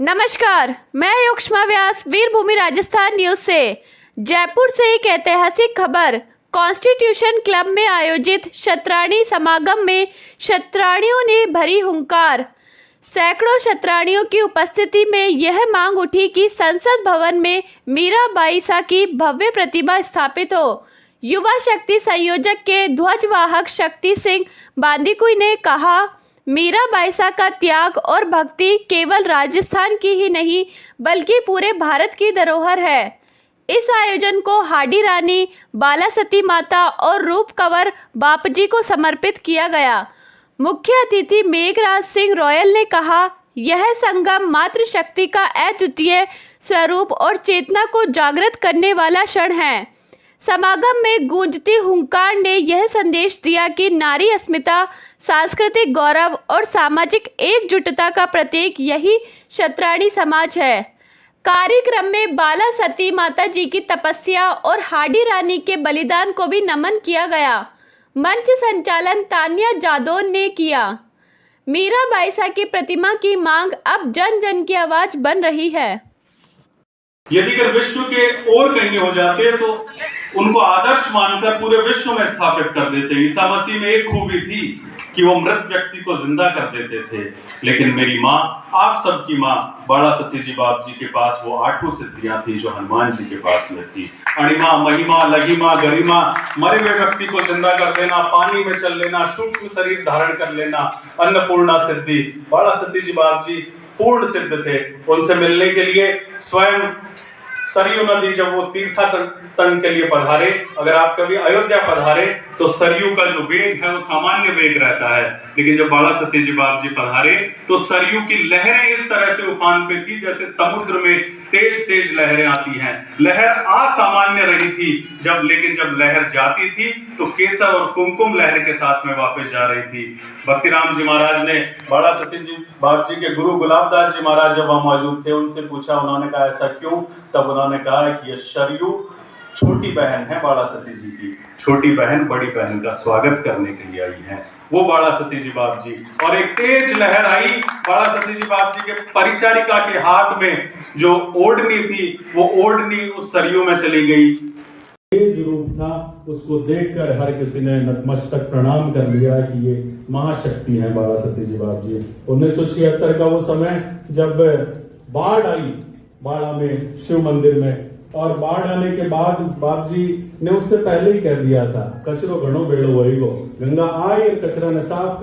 नमस्कार, मैं युष्मा व्यास वीरभूमि राजस्थान न्यूज से। जयपुर से एक ऐतिहासिक खबर। कॉन्स्टिट्यूशन क्लब में आयोजित शतरानी समागम में शतरानियों ने भरी हुंकार। सैकड़ों शतरानियों की उपस्थिति में यह मांग उठी कि संसद भवन में मीराबाई सा की भव्य प्रतिमा स्थापित हो। युवा शक्ति संयोजक के ध्वजवाहक शक्ति सिंह बांदीकुई ने कहा, मीराबाई सा का त्याग और भक्ति केवल राजस्थान की ही नहीं बल्कि पूरे भारत की धरोहर है। इस आयोजन को हाडी रानी, बाला सती माता और रूप कंवर बापजी को समर्पित किया गया। मुख्य अतिथि मेघराज सिंह रॉयल ने कहा, यह संगम मातृशक्ति का अद्वितीय स्वरूप और चेतना को जागृत करने वाला क्षण है। समागम में गूंजती हुंकार ने यह संदेश दिया कि नारी अस्मिता, सांस्कृतिक गौरव और सामाजिक एकजुटता का प्रतीक यही शतरानी समाज है। कार्यक्रम में बाला सती माता जी की तपस्या और हाडी रानी के बलिदान को भी नमन किया गया। मंच संचालन तान्या जादौन ने किया। मीराबाई सा की प्रतिमा की मांग अब जन जन की आवाज बन रही है। यदि अगर विश्व के और कहीं हो जाते तो उनको आदर्श मानकर पूरे विश्व में स्थापित कर देते। ईसा मसीह में एक खूबी थी कि वो मृत व्यक्ति को जिंदा कर देते थे, लेकिन मेरी माँ, आप सबकी माँ बाला सती जी बाप जी के पास वो 8 सिद्धियां थी जो हनुमान जी के पास में थी। अणिमा, महिमा, लघिमा, गरिमा, मरे हुए व्यक्ति को जिंदा कर देना, पानी में चल लेना, सूक्ष्म शरीर धारण कर लेना, अन्नपूर्णा सिद्धि। बाला सती जी बाप जी पूर्ण सिद्ध थे। उनसे मिलने के लिए स्वयं सरयू नदी जब वो तीर्थाटन के लिए पधारे, अगर आप कभी अयोध्या पधारे तो सरयू का जो वेग है वो सामान्य वेग रहता है, लेकिन जब बाला सती जी बाप जी पधारे तो सरयू की लहरें इस तरह से उफान पे थी जैसे समुद्र में तेज तेज लहरें आती हैं। लहर असामान्य रही थी लेकिन जब लहर जाती थी तो केसर और कुमकुम लहर के साथ में वापस जा रही थी। भक्तिराम जी महाराज ने बाला सती जी बाप जी के गुरु गुलाबदास जी महाराज जब वहां मौजूद थे, उनसे पूछा, उन्होंने कहा ऐसा क्यों? तब उन्होंने कहा कि ये सरयू छोटी बहन है बाला सती जी की। छोटी बहन बड़ी बहन का स्वागत करने के लिए आई है, वो बाला सती जी बाप जी। और एक तेज लहर आई, बाला सती जी बाप जी के परिचारिका के हाथ में जो ओढ़नी थी वो ओढ़नी उस सरयू में चली गई। तेज रूप था, उसको देखकर हर किसी ने नतमस्तक प्रणाम कर लिया कि ये महाशक्ति है बाला सती जी बाप जी। 1976 का वो समय जब बाढ़ आई बाड़ा में, शिव मंदिर में, और बाढ़ आने के बाद बाप जी ने उससे पहले ही कह दिया था, कचरो घणो बेड़ो होएगो, गंगा आई और कचरा ने साफ